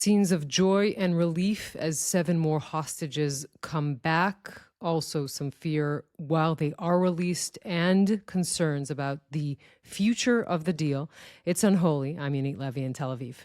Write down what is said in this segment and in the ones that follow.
Scenes of joy and relief as 7 more hostages come back. Also some fear while they are released and concerns about the future of the deal. It's Unholy. I'm Yonit Levy in Tel Aviv.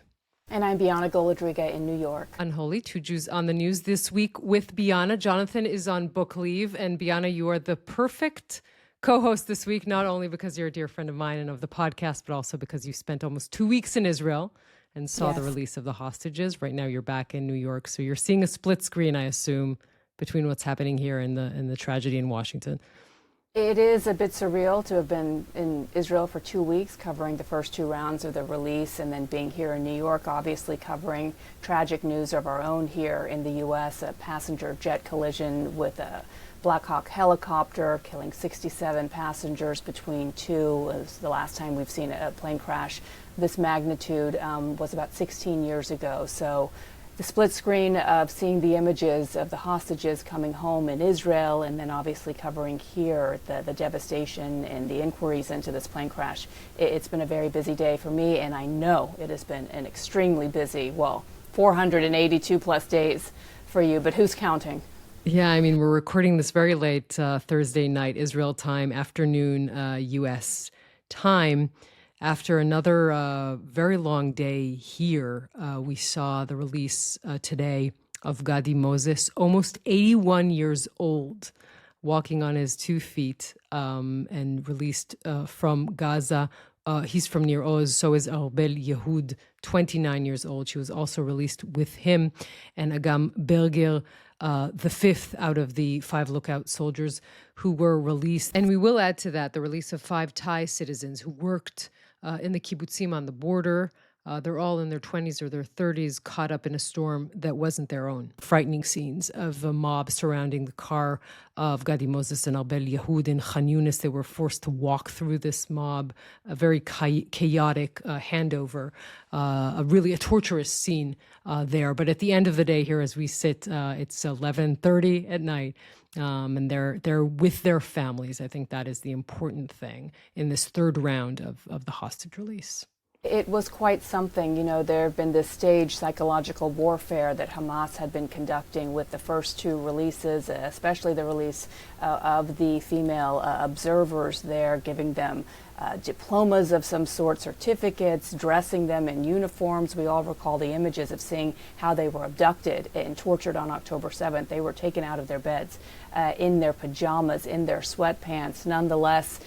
And I'm Bianna Golodryga in New York. Unholy, 2 Jews on the news this week with Bianna. Jonathan is on book leave. And Bianna, you are the perfect co-host this week, not only because you're a dear friend of mine and of the podcast, but also because you spent almost 2 weeks in Israel and saw the release of the hostages. Right now you're back in New York. So you're seeing a split screen, I assume, between what's happening here and the tragedy in Washington. It is a bit surreal to have been in Israel for 2 weeks covering the first 2 rounds of the release and then being here in New York, obviously covering tragic news of our own here in the U.S., a passenger jet collision with a Black Hawk helicopter killing 67 passengers between 2. It was the last time we've seen a plane crash this magnitude was about 16 years ago. So the split screen of seeing the images of the hostages coming home in Israel and then obviously covering here the devastation and the inquiries into this plane crash. It's been a very busy day for me, and I know it has been an extremely busy, 482 plus days for you, but who's counting? Yeah, I mean, we're recording this very late Thursday night, Israel time, afternoon, U.S. time. After another very long day here, we saw the release today of Gadi Moses, almost 81 years old, walking on his 2 feet and released from Gaza. He's from Nir Oz, so is Arbel Yehud, 29 years old. She was also released with him, and Agam Berger, the 5th out of the 5 lookout soldiers who were released. And we will add to that the release of 5 Thai citizens who worked in the kibbutzim on the border. They're all in their 20s or their 30s, caught up in a storm that wasn't their own. Frightening scenes of a mob surrounding the car of Gadi Moses and Arbel Yehud in Khan Yunis. They were forced to walk through this mob, a very chaotic handover, really a torturous scene there. But at the end of the day here as we sit, it's 11:30 at night. And they're with their families. I think that is the important thing in this 3rd round of the hostage release. It was quite something. You know, there have been this staged psychological warfare that Hamas had been conducting with the first 2 releases, especially the release of the female observers there, giving them diplomas of some sort, certificates, dressing them in uniforms. We all recall the images of seeing how they were abducted and tortured on October 7th. They were taken out of their beds in their pajamas, in their sweatpants. Nonetheless,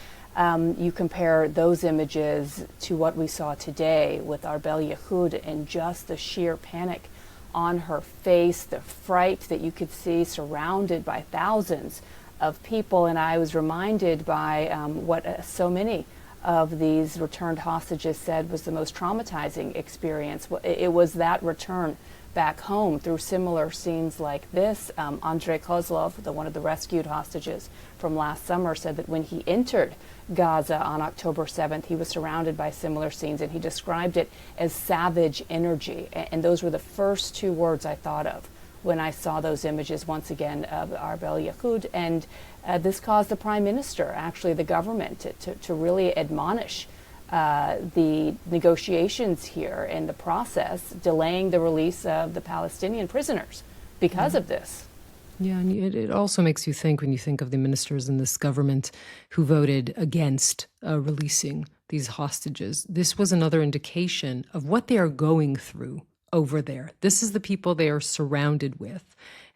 you compare those images to what we saw today with Arbel Yehud and just the sheer panic on her face, the fright that you could see surrounded by thousands of people. And I was reminded by what so many of these returned hostages said was the most traumatizing experience. It was that return back home through similar scenes like this. Andrei Kozlov, one of the rescued hostages from last summer, said that when he entered Gaza on October 7th, he was surrounded by similar scenes, and he described it as savage energy. And those were the first 2 words I thought of when I saw those images once again of Arbel Yehud. And this caused the prime minister, actually the government, to really admonish the negotiations here in the process, delaying the release of the Palestinian prisoners because of this. Yeah, and it also makes you think when you think of the ministers in this government who voted against releasing these hostages. This was another indication of what they are going through over there. This is the people they are surrounded with.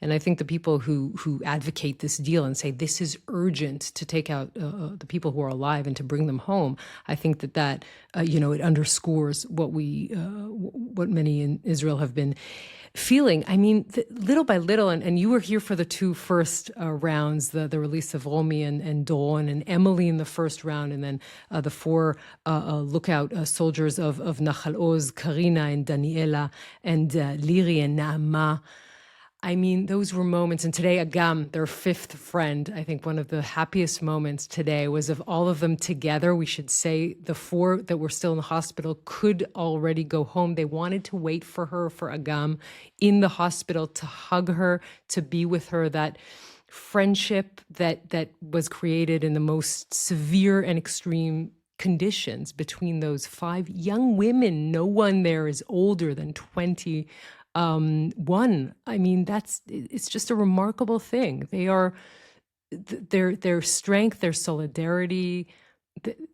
And I think the people who advocate this deal and say this is urgent to take out the people who are alive and to bring them home, I think that it underscores what many in Israel have been feeling. I mean, little by little, and you were here for the 2 first rounds, the release of Romy and Dawn and Emily in the first round, and then the 4 lookout soldiers of Nahal Oz, Karina and Daniela and Liri and Naama. I mean, those were moments. And today, Agam, their 5th friend, I think one of the happiest moments today was of all of them together. We should say the 4 that were still in the hospital could already go home. They wanted to wait for her, for Agam, in the hospital to hug her, to be with her. That friendship that was created in the most severe and extreme conditions between those 5 young women. No one there is older than 20 won. I mean, it's just a remarkable thing. They are, their strength, their solidarity,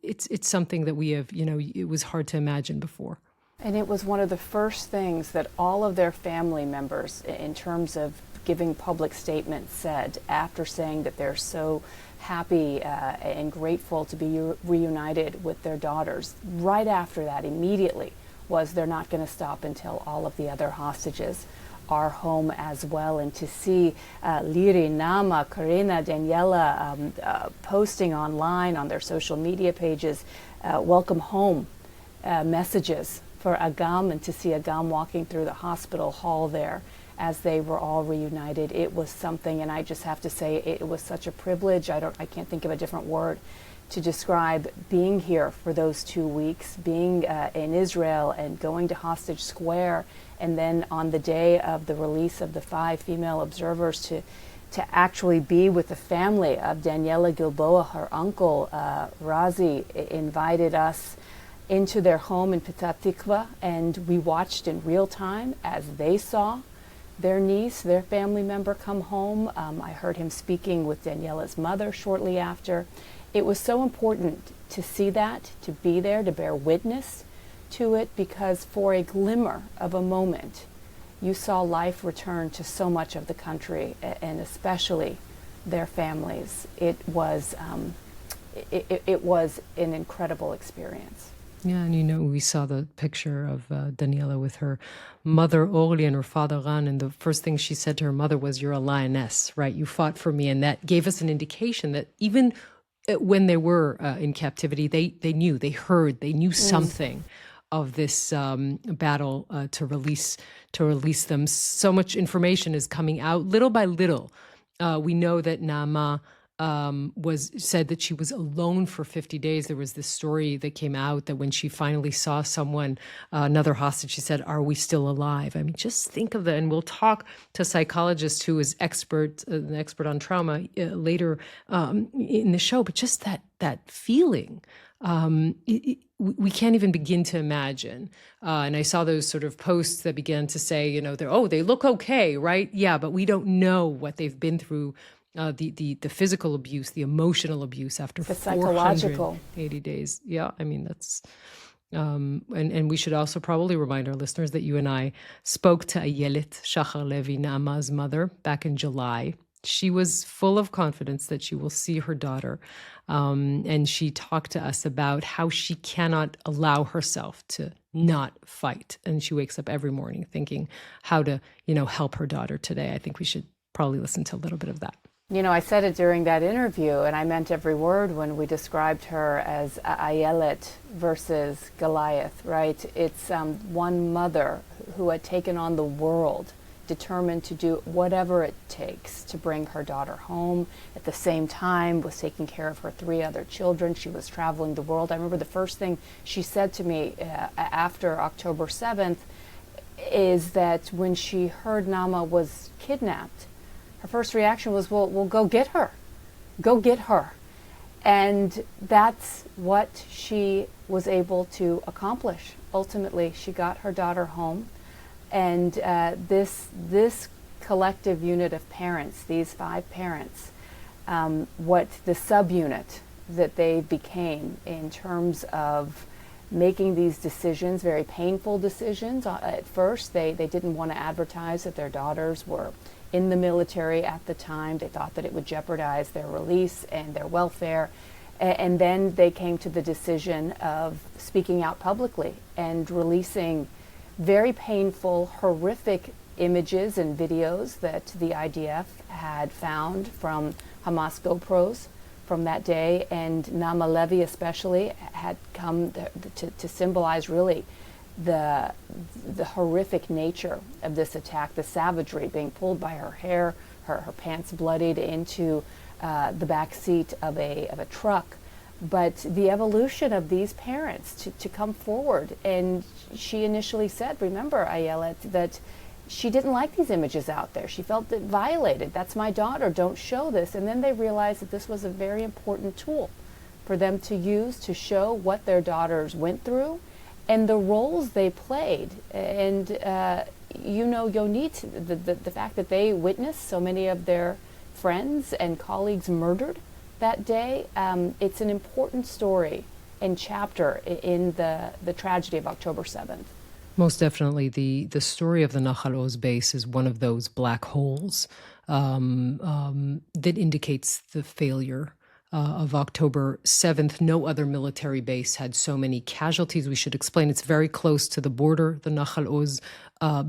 it's something that we have, it was hard to imagine before. And it was one of the first things that all of their family members, in terms of giving public statements, said after saying that they're so happy and grateful to be reunited with their daughters. Right after that, immediately, was they're not going to stop until all of the other hostages are home as well. And to see Liri, Nama, Karina, Daniela posting online on their social media pages, welcome home messages for Agam, and to see Agam walking through the hospital hall there as they were all reunited, it was something. And I just have to say, it was such a privilege. I can't think of a different word to describe being here for those 2 weeks, being in Israel and going to Hostage Square, and then on the day of the release of the 5 female observers to actually be with the family of Daniela Gilboa. Her uncle, Razi, invited us into their home in Petah Tikva, and we watched in real time as they saw their niece, their family member, come home. I heard him speaking with Daniela's mother shortly after. It was so important to see that, to be there, to bear witness to it, because for a glimmer of a moment, you saw life return to so much of the country, and especially their families. It was an incredible experience. Yeah, and we saw the picture of Daniela with her mother Orly and her father Ran, and the first thing she said to her mother was, "You're a lioness, right? You fought for me," and that gave us an indication that even when they were in captivity, they knew, they heard, they knew something of this battle to release them. So much information is coming out little by little. We know that Nama said that she was alone for 50 days. There was this story that came out that when she finally saw someone, another hostage, she said, "Are we still alive?" I mean, just think of that. And we'll talk to a psychologist who is an expert on trauma later in the show. But just that feeling, we can't even begin to imagine. And I saw those sort of posts that began to say, they look okay, right? Yeah, but we don't know what they've been through. The physical abuse, the emotional abuse after the psychological 480 days. Yeah, I mean, that's, and we should also probably remind our listeners that you and I spoke to Ayelet Shachar Levi, Naama's mother, back in July. She was full of confidence that she will see her daughter. And she talked to us about how she cannot allow herself to not fight. And she wakes up every morning thinking how to, help her daughter today. I think we should probably listen to a little bit of that. I said it during that interview, and I meant every word when we described her as Ayelet versus Goliath, right? It's one mother who had taken on the world, determined to do whatever it takes to bring her daughter home. At the same time, was taking care of her 3 other children. She was traveling the world. I remember the first thing she said to me after October 7th is that when she heard Nama was kidnapped, her first reaction was, well, go get her. Go get her. And that's what she was able to accomplish. Ultimately, she got her daughter home. And this collective unit of parents, these 5 parents, what the subunit that they became in terms of making these decisions, very painful decisions. At first, they didn't want to advertise that their daughters were in the military at the time. They thought that it would jeopardize their release and their welfare. And then they came to the decision of speaking out publicly and releasing very painful, horrific images and videos that the IDF had found from Hamas GoPros from that day. And Nama Levy especially had come to symbolize really the horrific nature of this attack, the savagery, being pulled by her hair, her pants bloodied into the back seat of a truck. But the evolution of these parents to come forward. And she initially said, remember, Ayelet, that she didn't like these images out there. She felt it violated. That's my daughter. Don't show this. And then they realized that this was a very important tool for them to use to show what their daughters went through and the roles they played. And Yonit, the fact that they witnessed so many of their friends and colleagues murdered that day, it's an important story and chapter in the tragedy of October 7th. Most definitely. The story of the Nahal Oz base is one of those black holes that indicates the failure of October 7th. No other military base had so many casualties. We should explain it's very close to the border, the Nahal Oz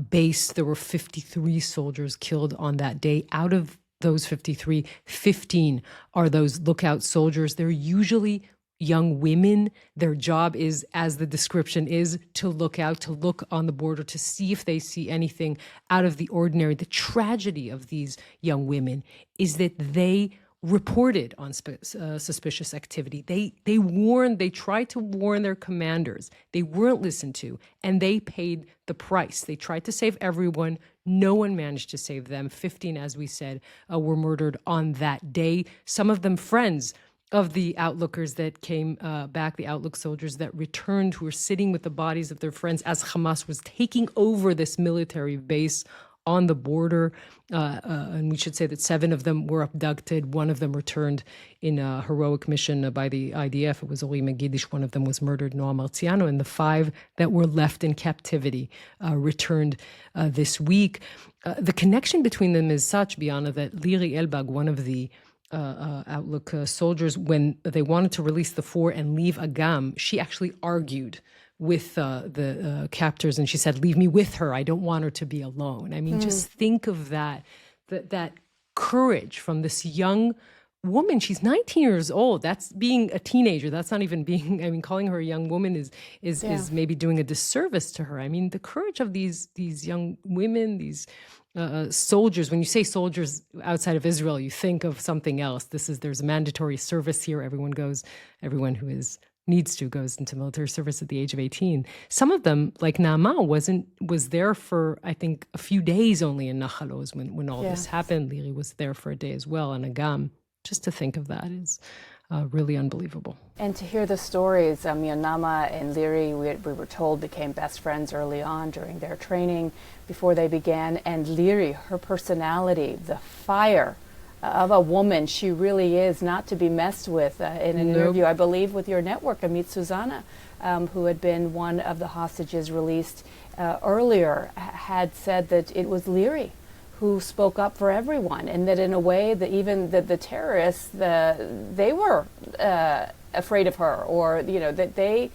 base. There were 53 soldiers killed on that day. Out of those 53, 15 are those lookout soldiers. They're usually young women. Their job is, as the description is, to look out, to look on the border, to see if they see anything out of the ordinary. The tragedy of these young women is that they reported on suspicious activity. They tried to warn their commanders. They weren't listened to, and they paid the price. They tried to save everyone. No one managed to save them. 15, as we said, were murdered on that day. Some of them friends of the Outlookers that came back, the Outlook soldiers that returned, who were sitting with the bodies of their friends as Hamas was taking over this military base on the border. And we should say that 7 of them were abducted. 1 of them returned in a heroic mission by the IDF. It was Ori Megidish. 1 of them was murdered, Noam Marziano. And the 5 that were left in captivity returned this week. The connection between them is such, Bianna, that Liri Elbag, one of the Outlook soldiers, when they wanted to release the 4 and leave Agam, she actually argued with the captors, and she said, "Leave me with her. I don't want her to be alone." I mean, just think of that courage from this young woman. She's 19 years old. That's being a teenager. That's not even being, I mean, calling her a young woman is maybe doing a disservice to her. I mean, the courage of these young women, these soldiers. When you say soldiers outside of Israel, you think of something else. There's a mandatory service here. Everyone who needs to goes into military service at the age of 18. Some of them, like Naama, was there for, I think, a few days only in Nahal Oz when all this happened. Liri was there for a day as well, and Agam. Just to think of that is really unbelievable. And to hear the stories, Nama and Liri, we were told, became best friends early on during their training before they began. And Liri, her personality, the fire of a woman, she really is not to be messed with. In an interview, I believe, with your network, Amit Susanna, who had been one of the hostages released earlier, had said that it was Liri who spoke up for everyone, and that in a way that even the terrorists, they were afraid of her, or that they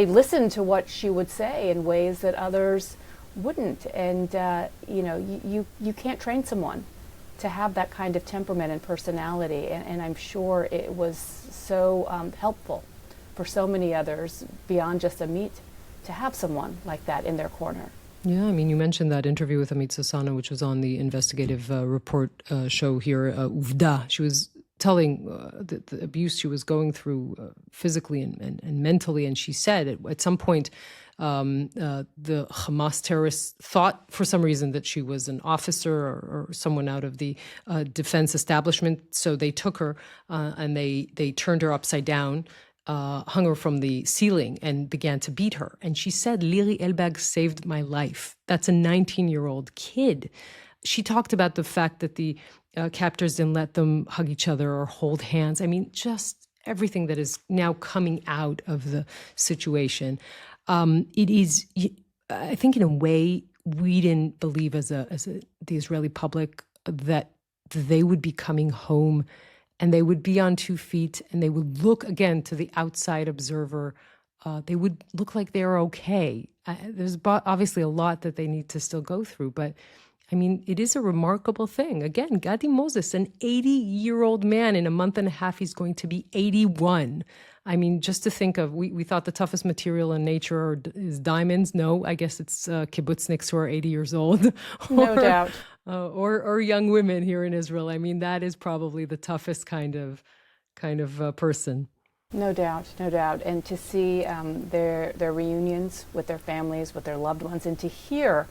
listened to what she would say in ways that others wouldn't. And you can't train someone to have that kind of temperament and personality, and I'm sure it was so helpful for so many others beyond just Amit to have someone like that in their corner. Yeah, I mean, you mentioned that interview with Amit Susanna, which was on the investigative report show here, Uvda. She was telling the abuse she was going through physically and mentally, and she said at some point the Hamas terrorists thought for some reason that she was an officer or someone out of the defense establishment, so they took her and they turned her upside down, hung her from the ceiling and began to beat her. And she said, Liri Elbag saved my life. That's a 19-year-old kid. She talked about the fact that the captors didn't let them hug each other or hold hands. I mean, just everything that is now coming out of the situation. It is, I think in a way, we didn't believe as the Israeli public that they would be coming home and they would be on 2 feet, and they would look, again, to the outside observer. They would look like they're okay. There's obviously a lot that they need to still go through, but I mean, it is a remarkable thing. Again, Gadi Moses, an 80-year-old man, in a month and a half, he's going to be 81. I mean, just to think of, we thought the toughest material in nature is diamonds. No, I guess it's kibbutzniks who are 80 years old. No doubt. Or young women here in Israel. I mean, that is probably the toughest kind of person. No doubt, no doubt. And to see their reunions with their families, with their loved ones, and to hear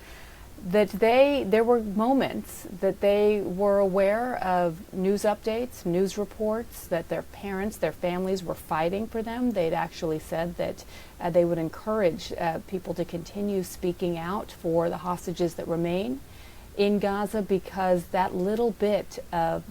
that there were moments that they were aware of news updates, news reports, that their parents, their families were fighting for them. They'd actually said that they would encourage people to continue speaking out for the hostages that remain in Gaza, because that little bit of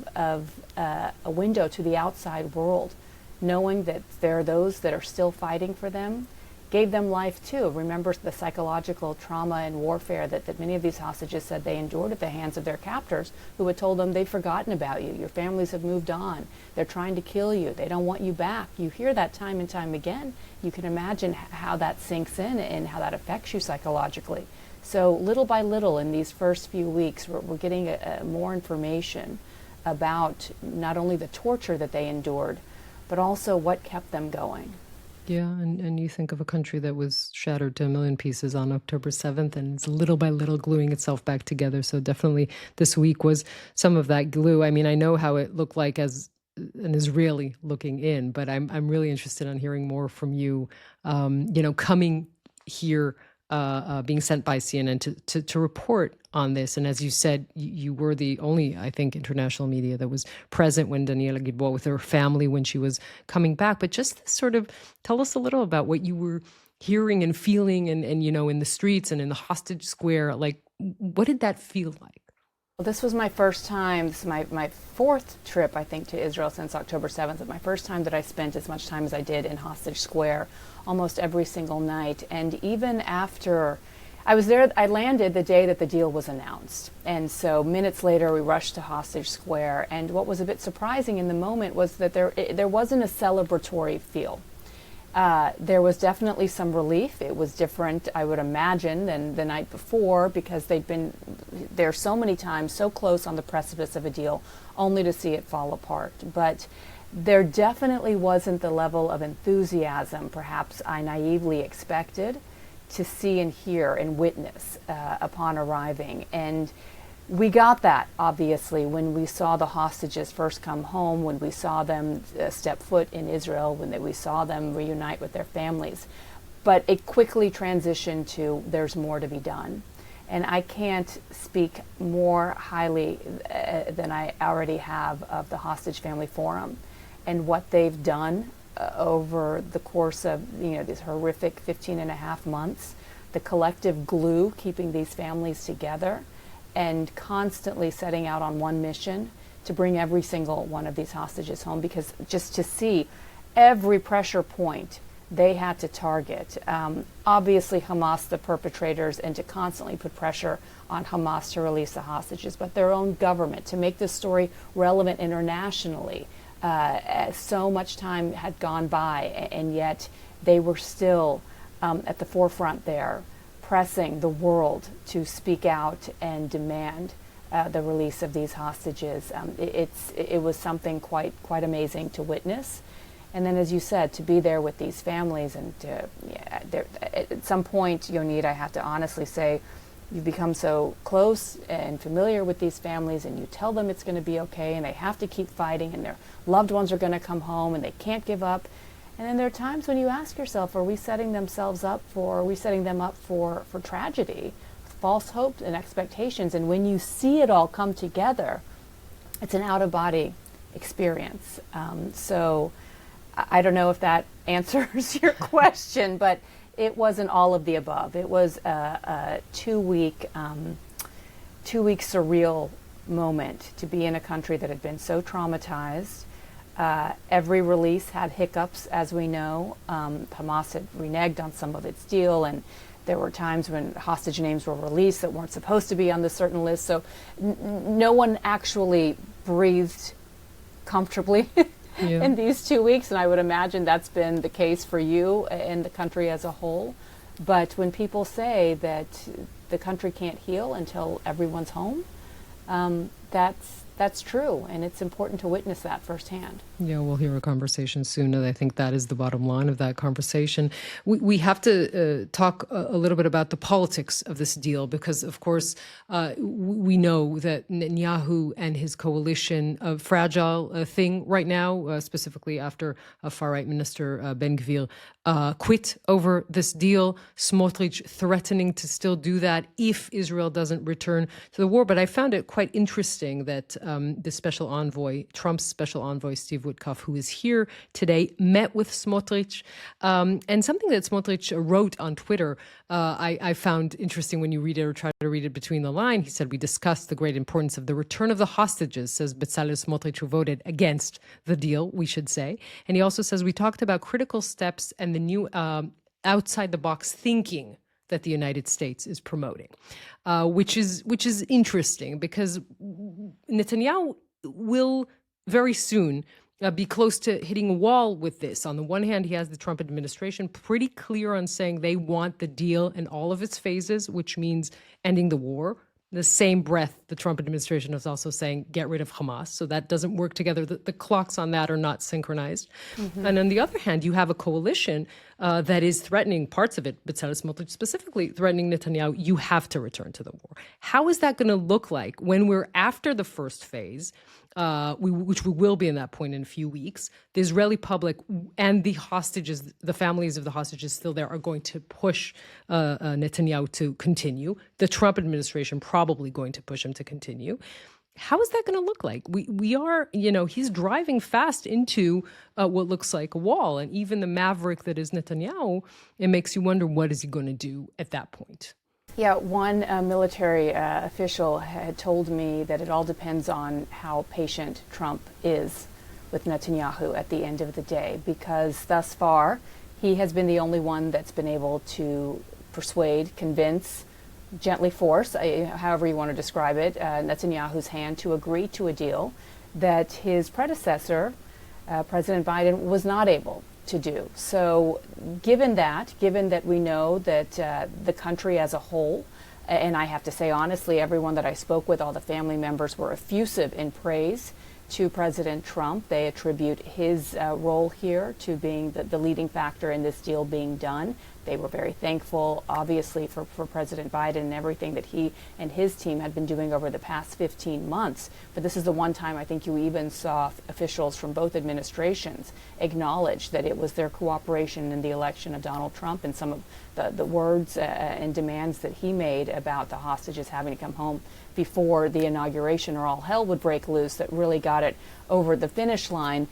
a window to the outside world, knowing that there are those that are still fighting for them, gave them life too. Remember the psychological trauma and warfare that many of these hostages said they endured at the hands of their captors, who had told them they've forgotten about you, your families have moved on, they're trying to kill you, they don't want you back. You hear that time and time again. You can imagine how that sinks in and how that affects you psychologically. So little by little in these first few weeks, we're getting more information about not only the torture that they endured, but also what kept them going. Yeah, and you think of a country that was shattered to a million pieces on October 7th, and it's little by little gluing itself back together. So definitely this week was some of that glue. I mean, I know how it looked like as an Israeli looking in, but I'm really interested in hearing more from you, coming here, being sent by CNN to report on this. And as you said, you were the only, I think, international media that was present when Daniela Gilboa with her family when she was coming back. But just sort of tell us a little about what you were hearing and feeling and in the streets and in the hostage square. Like, what did that feel like? Well, this was my first time, this is my fourth trip, I think, to Israel since October 7th. But my first time that I spent as much time as I did in Hostage Square, almost every single night. And even after I was there, I landed the day that the deal was announced. And so minutes later, we rushed to Hostage Square. And what was a bit surprising in the moment was that there wasn't a celebratory feel. There was definitely some relief. It was different, I would imagine, than the night before, because they'd been there so many times, so close on the precipice of a deal, only to see it fall apart. But there definitely wasn't the level of enthusiasm perhaps I naively expected to see and hear and witness upon arriving. And we got that, obviously, when we saw the hostages first come home, when we saw them step foot in Israel, when we saw them reunite with their families. But it quickly transitioned to there's more to be done. And I can't speak more highly than I already have of the Hostage Family Forum and what they've done over the course of these horrific 15 and a half months, the collective glue keeping these families together, and constantly setting out on one mission to bring every single one of these hostages home, because just to see every pressure point they had to target, obviously Hamas, the perpetrators, and to constantly put pressure on Hamas to release the hostages, but their own government, to make this story relevant internationally. So much time had gone by, and yet they were still at the forefront there, pressing the world to speak out and demand the release of these hostages. It was something quite amazing to witness. And then, as you said, to be there with these families, and at some point, Yonit, I have to honestly say, you've become so close and familiar with these families, and you tell them it's going to be okay, and they have to keep fighting, and their loved ones are going to come home, and they can't give up. And then there are times when you ask yourself, are we setting them up for tragedy, false hopes and expectations? And when you see it all come together, it's an out-of-body experience. So I don't know if that answers your question, but it wasn't all of the above. It was a two-week surreal moment to be in a country that had been so traumatized. Every release had hiccups, as we know. Hamas had reneged on some of its deal, and there were times when hostage names were released that weren't supposed to be on the certain list. So no one actually breathed comfortably in these 2 weeks, and I would imagine that's been the case for you and the country as a whole. But when people say that the country can't heal until everyone's home, that's true, and it's important to witness that firsthand. Yeah, we'll hear a conversation soon, and I think that is the bottom line of that conversation. We have to talk a little bit about the politics of this deal, because, of course, we know that Netanyahu and his coalition, a fragile thing right now, specifically after far-right minister Ben Gvir quit over this deal, Smotrich threatening to still do that if Israel doesn't return to the war. But I found it quite interesting that the special envoy, Trump's special envoy, Steve Witkoff, who is here today, met with Smotrich. And something that Smotrich wrote on Twitter, I found interesting when you read it or try to read it between the line. He said, "We discussed the great importance of the return of the hostages," says Bezalel Smotrich, who voted against the deal, we should say. And he also says, "We talked about critical steps and the new outside-the-box thinking that the United States is promoting," which is interesting, because Netanyahu will very soon be close to hitting a wall with this. On the one hand, he has the Trump administration pretty clear on saying they want the deal in all of its phases, which means ending the war. The same breath, the Trump administration is also saying, get rid of Hamas. So that doesn't work together. The clocks on that are not synchronized. And on the other hand, you have a coalition that is threatening parts of it, Bezalel Smotrich specifically threatening Netanyahu, you have to return to the war. How is that going to look like when we're after the first phase, which we will be in that point in a few weeks? The Israeli public and the hostages, the families of the hostages still there, are going to push Netanyahu to continue. The Trump administration probably going to push him to continue. How is that going to look like? We are, he's driving fast into what looks like a wall. And even the maverick that is Netanyahu, it makes you wonder, what is he going to do at that point? Yeah, one military official had told me that it all depends on how patient Trump is with Netanyahu at the end of the day, because thus far he has been the only one that's been able to persuade, convince, gently force, however you want to describe it, Netanyahu's hand to agree to a deal that his predecessor, President Biden, was not able to do. So given that we know that the country as a whole, and I have to say honestly, everyone that I spoke with, all the family members, were effusive in praise to President Trump. They attribute his role here to being the leading factor in this deal being done. They were very thankful, obviously, for President Biden and everything that he and his team had been doing over the past 15 months. But this is the one time I think you even saw officials from both administrations acknowledge that it was their cooperation in the election of Donald Trump and some of the words and demands that he made about the hostages having to come home before the inauguration or all hell would break loose that really got it over the finish line.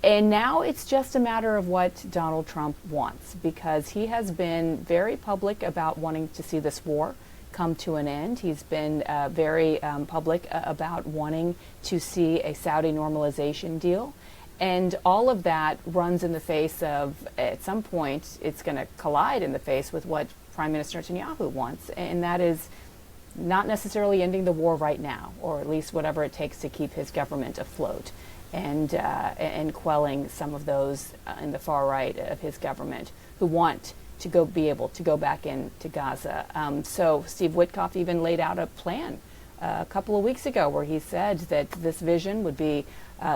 And now it's just a matter of what Donald Trump wants, because he has been very public about wanting to see this war come to an end. He's been very public about wanting to see a Saudi normalization deal. And all of that runs in the face of, at some point, it's going to collide in the face with what Prime Minister Netanyahu wants, and that is not necessarily ending the war right now, or at least whatever it takes to keep his government afloat, and quelling some of those in the far right of his government who want to be able to go back into Gaza. So Steve Witkoff even laid out a plan a couple of weeks ago where he said that this vision would be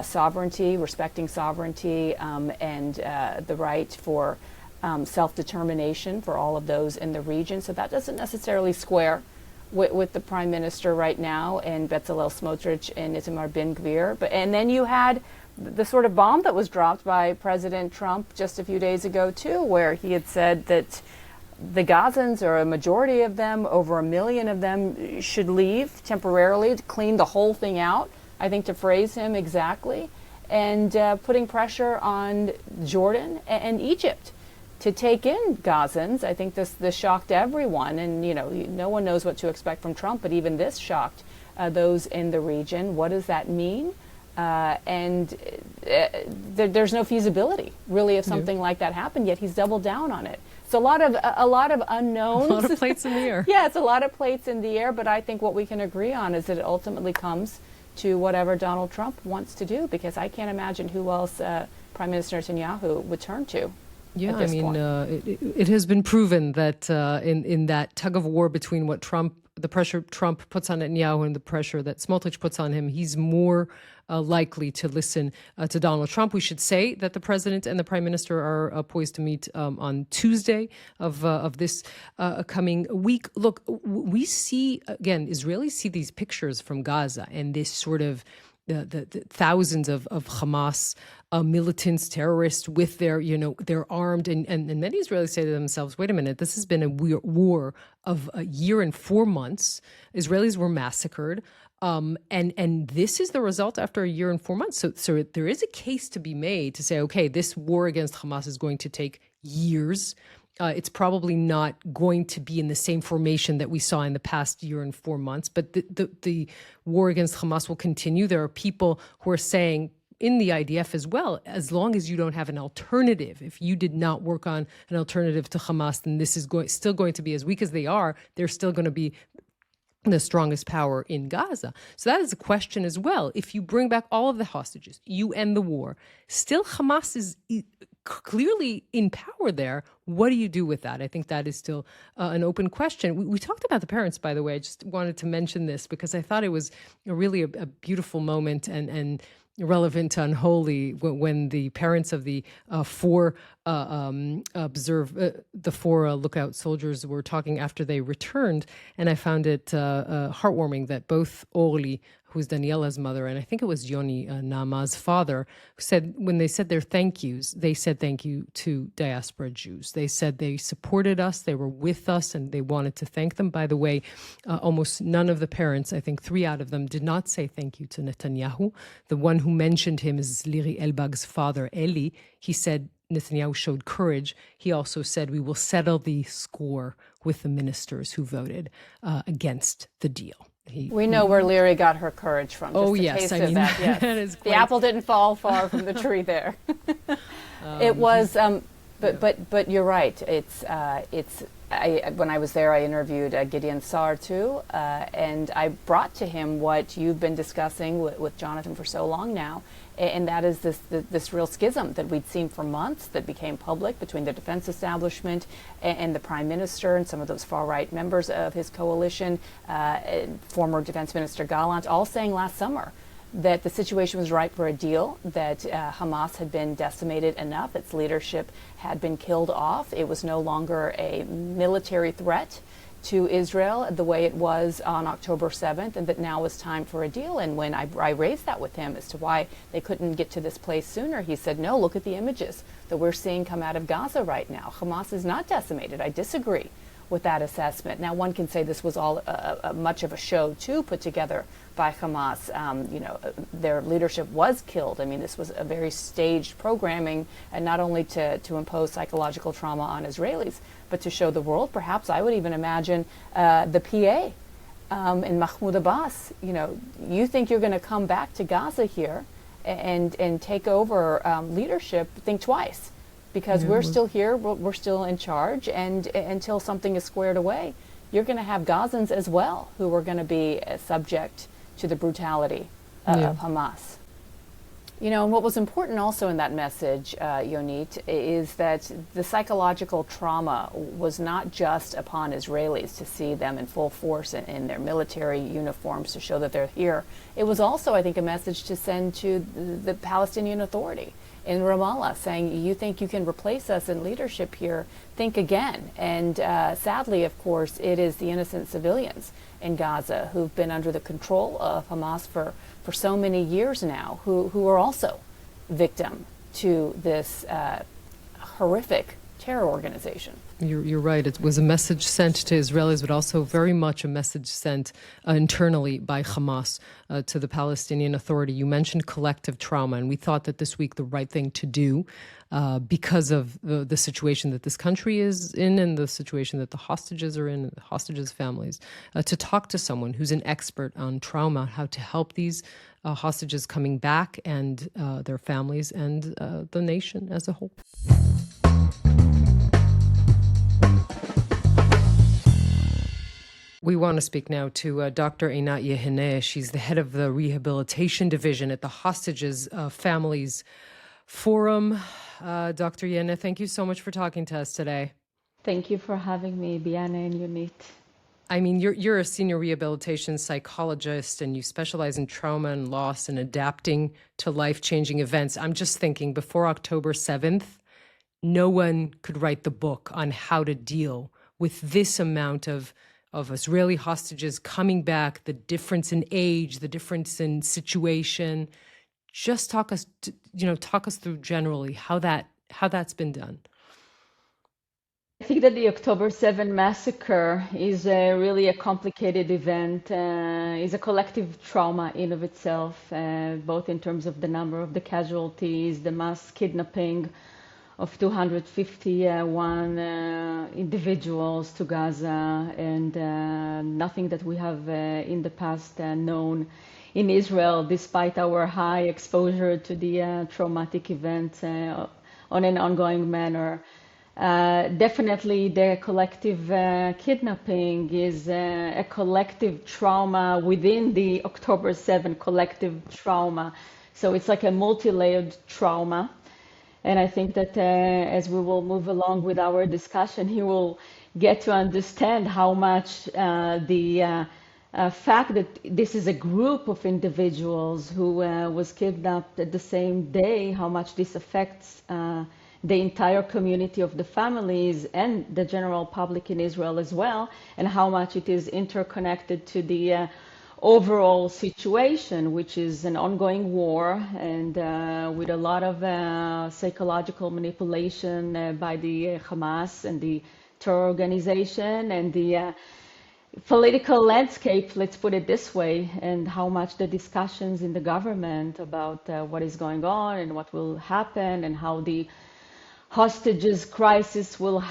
sovereignty, respecting sovereignty, and the right for self-determination for all of those in the region. So that doesn't necessarily square with the Prime Minister right now and Bezalel Smotrich and Itamar Ben-Gvir. And then you had the sort of bomb that was dropped by President Trump just a few days ago, too, where he had said that the Gazans, or a majority of them, over 1 million of them, should leave temporarily to clean the whole thing out, I think, to phrase him exactly, and putting pressure on Jordan and Egypt to take in Gazans. I think this shocked everyone, and no one knows what to expect from Trump, but even this shocked those in the region. What does that mean? There's no feasibility, really, if something like that happened. Yet he's doubled down on it. It's a lot of unknowns. A lot of plates in the air. Yeah, it's a lot of plates in the air. But I think what we can agree on is that it ultimately comes to whatever Donald Trump wants to do, because I can't imagine who else Prime Minister Netanyahu would turn to. Yeah, at I this mean, point. it has been proven that in that tug of war between the pressure Trump puts on Netanyahu and the pressure that Smotrich puts on him, he's more likely to listen to Donald Trump. We should say that the president and the prime minister are poised to meet on Tuesday of this coming week. Look, we see, again, Israelis see these pictures from Gaza and this sort of the thousands of Hamas militants, terrorists with they're armed. And many Israelis say to themselves, wait a minute, this has been a war of a year and 4 months. Israelis were massacred. And this is the result after a year and 4 months. So there is a case to be made to say, okay, this war against Hamas is going to take years. It's probably not going to be in the same formation that we saw in the past year and 4 months, but the war against Hamas will continue. There are people who are saying in the IDF as well, as long as you don't have an alternative, if you did not work on an alternative to Hamas, then this is still going to be as weak as they are. They're still going to be the strongest power in Gaza. So that is a question as well. If you bring back all of the hostages, you end the war, still Hamas is clearly in power there. What do you do with that? I think that is still an open question. We talked about the parents, by the way. I just wanted to mention this because I thought it was really a beautiful moment and relevant to Unholy when the parents of the four lookout soldiers were talking after they returned, and I found it heartwarming that both Orly, who's Daniela's mother, and I think it was Yoni, Naama's father, said when they said their thank yous, they said thank you to diaspora Jews. They said they supported us, they were with us, and they wanted to thank them. By the way, almost none of the parents, I think 3 out of them, did not say thank you to Netanyahu. The one who mentioned him is Liri Elbag's father, Eli. He said Netanyahu showed courage. He also said, we will settle the score with the ministers who voted against the deal. We know where Leary got her courage from. Just yes, taste I of mean, that. Yes. that is The apple didn't fall far from the tree there. It was, but you're right. When I was there, I interviewed Gideon Sar too, and I brought to him what you've been discussing with Jonathan for so long now, and that is this real schism that we'd seen for months that became public between the defense establishment and the prime minister and some of those far-right members of his coalition, former defense minister Gallant, all saying last summer that the situation was ripe for a deal, that Hamas had been decimated enough, its leadership had been killed off. It was no longer a military threat to Israel the way it was on October 7th, and that now was time for a deal. And when I raised that with him as to why they couldn't get to this place sooner, he said, no, look at the images that we're seeing come out of Gaza right now. Hamas is not decimated. I disagree with that assessment. Now, one can say this was all much of a show, too, put together by Hamas. Their leadership was killed. I mean, this was a very staged programming, and not only to impose psychological trauma on Israelis, but to show the world. Perhaps I would even imagine the PA and Mahmoud Abbas. You think you're going to come back to Gaza here and take over leadership? Think twice. Because we're still here, we're still in charge, and until something is squared away, you're going to have Gazans as well who are going to be subject to the brutality of Hamas. And what was important also in that message, Yonit, is that the psychological trauma was not just upon Israelis to see them in full force in their military uniforms to show that they're here. It was also, I think, a message to send to the Palestinian Authority in Ramallah, saying, you think you can replace us in leadership here, think again. And sadly, of course, it is the innocent civilians in Gaza who've been under the control of Hamas for so many years now, who are also victim to this horrific terror organization. You're right. It was a message sent to Israelis, but also very much a message sent internally by Hamas to the Palestinian Authority. You mentioned collective trauma, and we thought that this week the right thing to do because of the situation that this country is in and the situation that the hostages are in, the hostages' families, to talk to someone who's an expert on trauma, how to help these hostages coming back and their families and the nation as a whole. We want to speak now to Dr. Einat Yehene. She's the head of the Rehabilitation Division at the Hostages Families forum. Dr. Yehene, thank you so much for talking to us today. Thank you for having me, Bianna and Yonit. I mean, you're a senior rehabilitation psychologist and you specialize in trauma and loss and adapting to life-changing events. I'm just thinking before October 7th, no one could write the book on how to deal with this amount of Israeli hostages coming back, the difference in age, the difference in situation. Just talk us through generally how that's been done. I think that the October 7 massacre is really a complicated event, is a collective trauma in of itself, both in terms of the number of the casualties, the mass kidnapping of 251 individuals to Gaza, and nothing that we have in the past known in Israel, despite our high exposure to the traumatic events on an ongoing manner. Definitely the collective kidnapping is a collective trauma within the October 7 collective trauma. So it's like a multi-layered trauma. And I think that as we will move along with our discussion, he will get to understand how much the fact that this is a group of individuals who was kidnapped at the same day, how much this affects the entire community of the families and the general public in Israel as well, and how much it is interconnected to the overall situation, which is an ongoing war and with a lot of psychological manipulation by the Hamas and the terror organization and the political landscape, let's put it this way, and how much the discussions in the government about what is going on and what will happen and how the hostages crisis will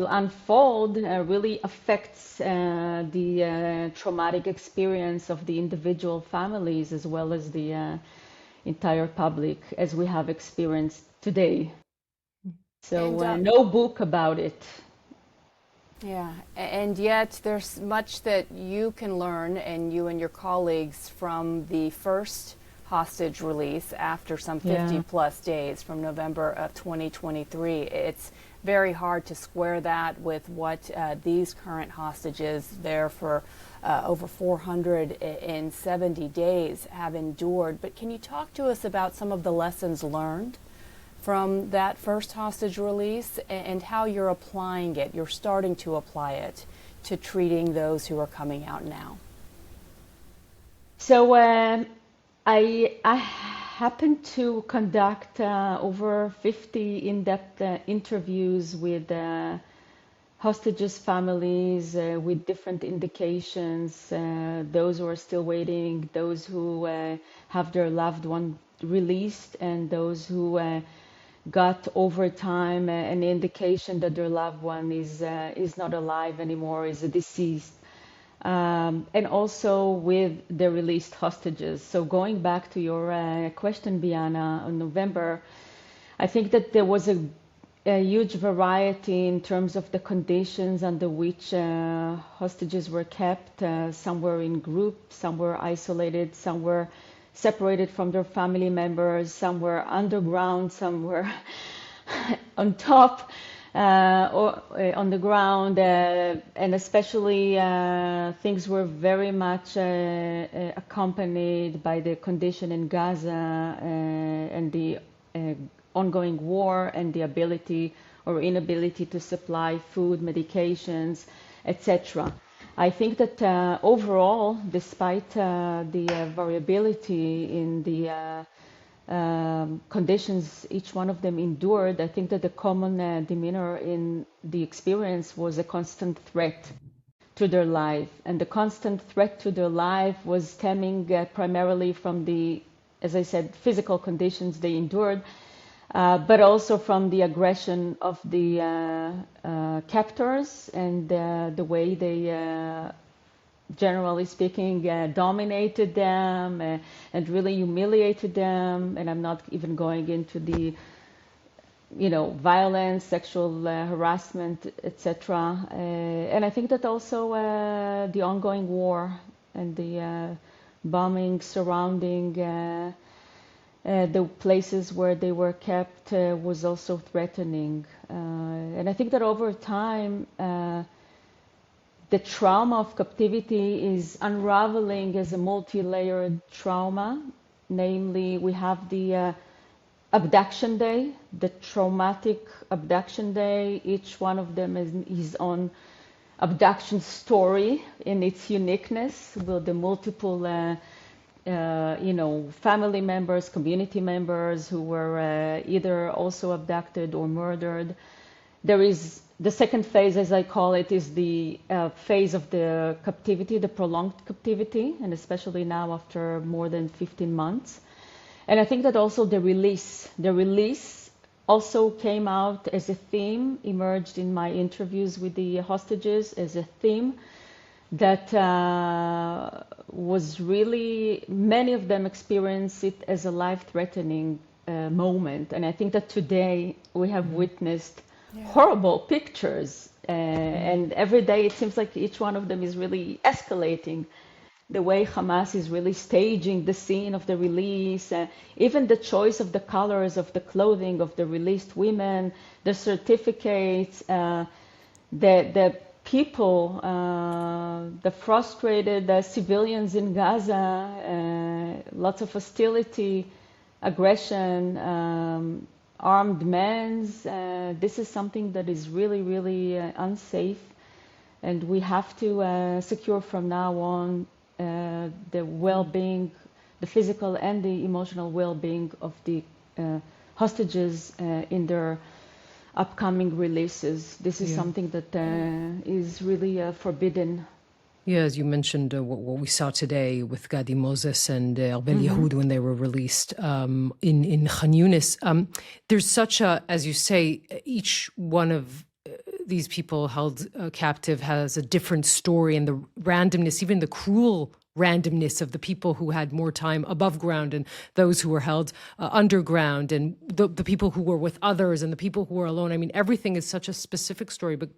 unfold really affects the traumatic experience of the individual families as well as the entire public as we have experienced today. So no book about it. Yeah, and yet there's much that you can learn, and you and your colleagues, from the first hostage release after some 50 plus days from November of 2023. It's very hard to square that with what these current hostages there for over 470 days have endured. But can you talk to us about some of the lessons learned from that first hostage release and how you're applying it, you're starting to apply it to treating those who are coming out now? So I happened to conduct over 50 in-depth interviews with hostages' families with different indications, those who are still waiting, those who have their loved one released, and those who got over time an indication that their loved one is not alive anymore, is deceased. And also with the released hostages. So going back to your question, Bianna, on November, I think that there was a huge variety in terms of the conditions under which hostages were kept. Some were in groups, some were isolated, some were separated from their family members, some were underground, some were on top. Or on the ground, and especially things were very much accompanied by the condition in Gaza and the ongoing war and the ability or inability to supply food, medications, etc. I think that overall, despite the variability in the conditions each one of them endured, I think that the common demeanor in the experience was a constant threat to their life. And the constant threat to their life was stemming primarily from the, as I said, physical conditions they endured, but also from the aggression of the captors and the way they generally speaking, dominated them and really humiliated them. And I'm not even going into the, violence, sexual harassment, etc. And I think that also the ongoing war and the bombing surrounding the places where they were kept was also threatening. And I think that over time, the trauma of captivity is unraveling as a multi-layered trauma. Namely, we have the abduction day, the traumatic abduction day. Each one of them is his own abduction story in its uniqueness, with the multiple family members, community members who were either also abducted or murdered. There is the second phase, as I call it, is the phase of the captivity, the prolonged captivity, and especially now after more than 15 months. And I think that also the release also came out as a theme, emerged in my interviews with the hostages as a theme that was really, many of them experienced it as a life-threatening moment. And I think that today we have witnessed horrible pictures, and every day it seems like each one of them is really escalating. The way Hamas is really staging the scene of the release, even the choice of the colors of the clothing of the released women, the certificates, the people, the frustrated civilians in Gaza, lots of hostility, aggression, armed men. This is something that is really, really unsafe, and we have to secure from now on the well-being, the physical and the emotional well-being of the hostages in their upcoming releases. This is something that is really forbidden. Yeah, as you mentioned, what we saw today with Gadi Moses and Arbel Yehud when they were released in Khan Yunis. There's such a, as you say, each one of these people held captive has a different story, and the randomness, even the cruel randomness of the people who had more time above ground and those who were held underground, and the people who were with others and the people who were alone. I mean, everything is such a specific story. But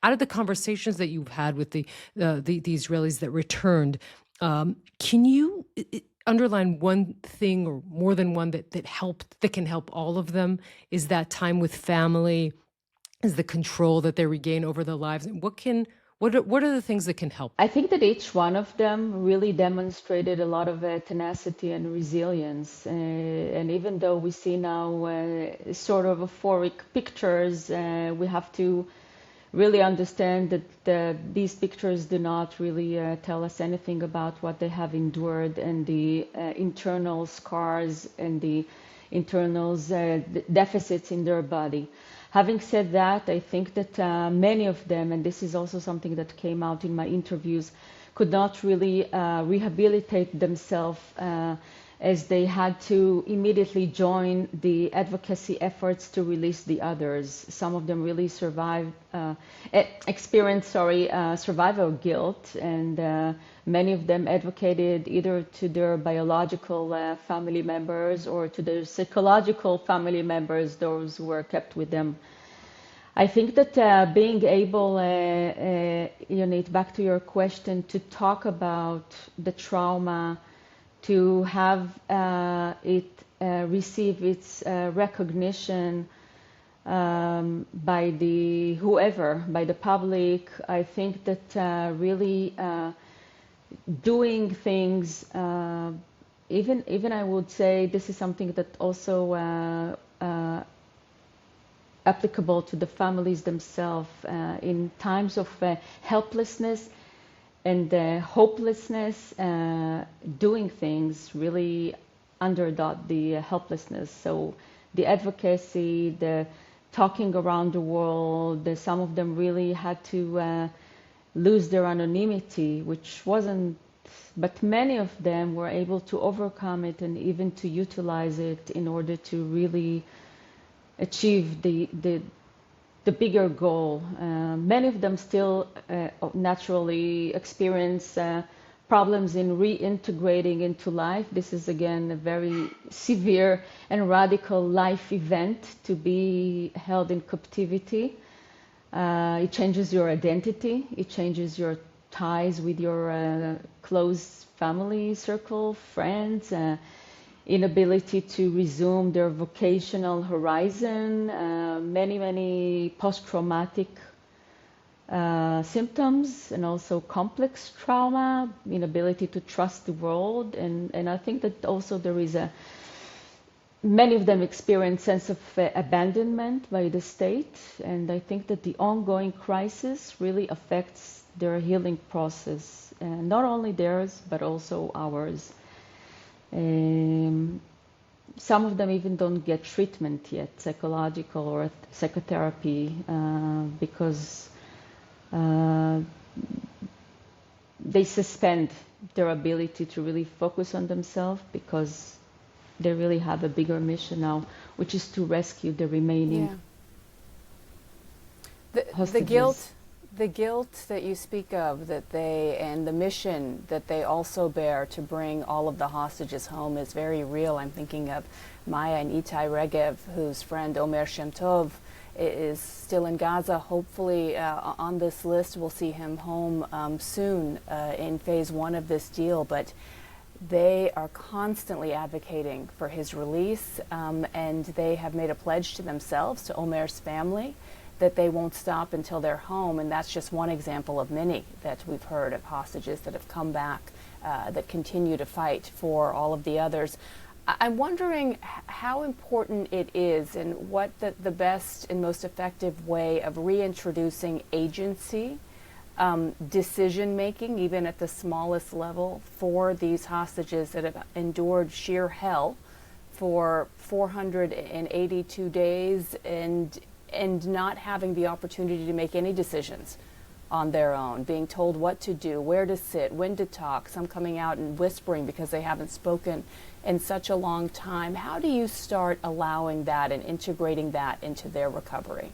out of the conversations that you've had with the Israelis that returned, can you underline one thing or more than one that helped, that can help all of them? Is that time with family? Is the control that they regain over their lives? And what are the things that can help? I think that each one of them really demonstrated a lot of tenacity and resilience. And even though we see now sort of euphoric pictures, we have to really understand that these pictures do not really tell us anything about what they have endured, and the internal scars and the internal deficits in their body. Having said that, I think that many of them, and this is also something that came out in my interviews, could not really rehabilitate themselves as they had to immediately join the advocacy efforts to release the others. Some of them really experienced survival guilt, and many of them advocated either to their biological family members or to their psychological family members, those who were kept with them. I think that being able, Yonit, back to your question, to talk about the trauma, to have it receive its recognition by the by the public. I think that really doing things, even I would say this is something that also applicable to the families themselves in times of helplessness and hopelessness, doing things really underdot the helplessness. So the advocacy, the talking around the world, some of them really had to lose their anonymity, which wasn't, but many of them were able to overcome it and even to utilize it in order to really achieve the bigger goal. Many of them still naturally experience problems in reintegrating into life. This is again a very severe and radical life event to be held in captivity. It changes your identity, it changes your ties with your close family circle, friends. inability to resume their vocational horizon, many post-traumatic symptoms, and also complex trauma, inability to trust the world. And I think that also there is many of them experience sense of abandonment by the state. And I think that the ongoing crisis really affects their healing process, not only theirs, but also ours. Some of them even don't get treatment yet, psychological or psychotherapy, because they suspend their ability to really focus on themselves, because they really have a bigger mission now, which is to rescue the remaining hostages. The guilt that you speak of, and the mission that they also bear to bring all of the hostages home is very real. I'm thinking of Maya and Itai Regev, whose friend Omer Shem Tov is still in Gaza. Hopefully on this list we'll see him home soon in phase 1 of this deal, but they are constantly advocating for his release, and they have made a pledge to themselves, to Omer's family, that they won't stop until they're home. And that's just one example of many that we've heard of hostages that have come back, that continue to fight for all of the others. I'm wondering how important it is, and what the best and most effective way of reintroducing agency, decision making, even at the smallest level, for these hostages that have endured sheer hell for 482 days and not having the opportunity to make any decisions on their own, being told what to do, where to sit, when to talk, some coming out and whispering because they haven't spoken in such a long time. How do you start allowing that and integrating that into their recovery?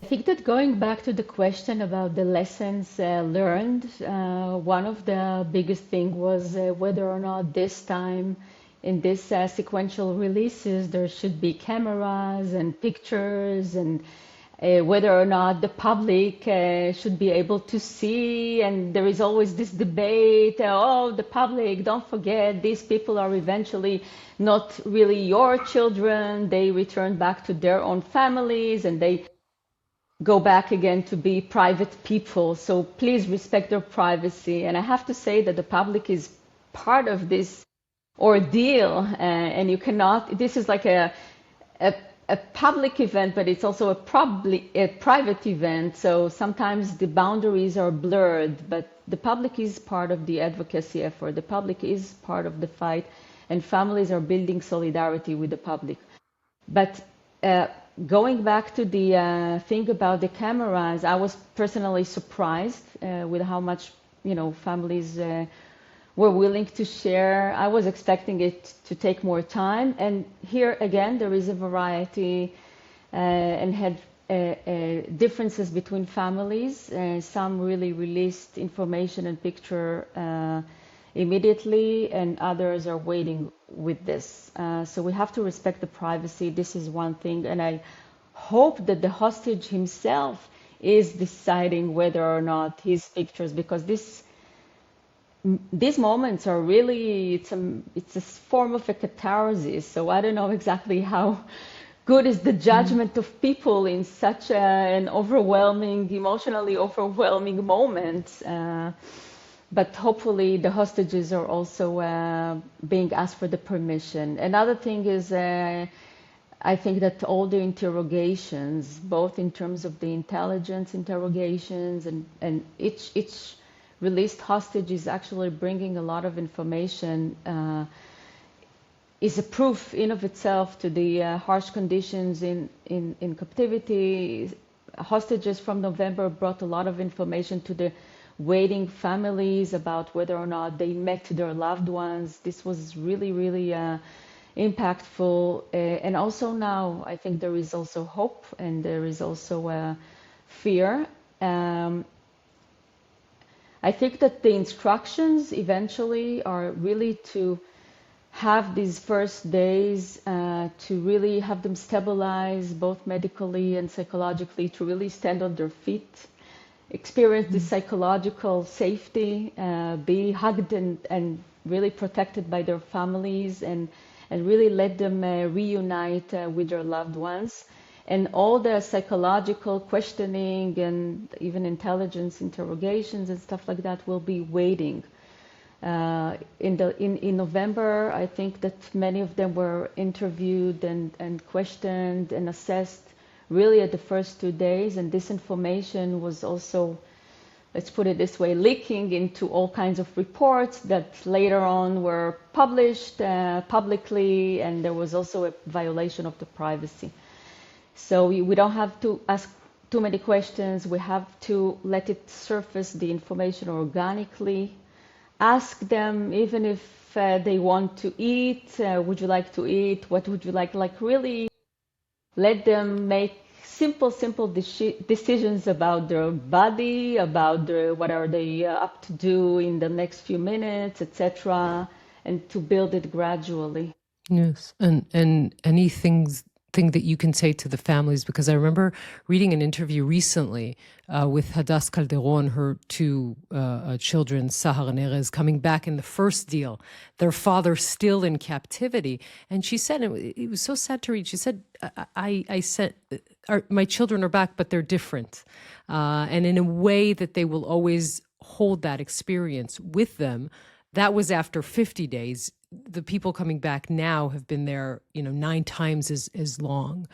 I think that going back to the question about the lessons learned, one of the biggest things was whether or not this time in this sequential releases there should be cameras and pictures, and whether or not the public should be able to see. And there is always this debate, oh, the public, don't forget, these people are eventually not really your children. They return back to their own families, and they go back again to be private people. So please respect their privacy. And I have to say that the public is part of this ordeal, and you cannot, this is like a public event, but it's also a private event. So sometimes the boundaries are blurred, but the public is part of the advocacy effort. The public is part of the fight, and families are building solidarity with the public. But going back to the thing about the cameras, I was personally surprised with how much, families were willing to share. I was expecting it to take more time. And here again, there is a variety and had differences between families. Some really released information and picture immediately, and others are waiting with this. So we have to respect the privacy. This is one thing. And I hope that the hostage himself is deciding whether or not his pictures, because these moments are really, it's a form of a catharsis. So I don't know exactly how good is the judgment of people in such an emotionally overwhelming moment. But hopefully the hostages are also being asked for the permission. Another thing is, I think that all the interrogations, both in terms of the intelligence interrogations, and each released hostage is actually bringing a lot of information, is a proof in of itself to the harsh conditions in captivity. Hostages from November brought a lot of information to the waiting families about whether or not they met their loved ones. This was really, really impactful. And also now, I think there is also hope, and there is also fear. I think that the instructions eventually are really to have these first days, to really have them stabilize both medically and psychologically, to really stand on their feet, experience the psychological safety, be hugged and really protected by their families and really let them reunite with their loved ones. And all the psychological questioning and even intelligence interrogations and stuff like that will be waiting. In November, I think that many of them were interviewed and questioned and assessed really at the first 2 days, and this information was also, let's put it this way, leaking into all kinds of reports that later on were published publicly, and there was also a violation of the privacy. So we don't have to ask too many questions. We have to let it surface the information organically. Ask them even if they want to eat, would you like to eat? What would you like? Like really let them make simple decisions about their body, about what are they up to do in the next few minutes, etc., and to build it gradually. Yes, and any thing that you can say to the families, because I remember reading an interview recently with Hadas Calderon, her two children, Sahar and Erez, coming back in the first deal, their father still in captivity, and she said, it was so sad to read. She said, "I said, my children are back, but they're different, and in a way that they will always hold that experience with them." That was after 50 days. The people coming back now have been there, 9 times as long.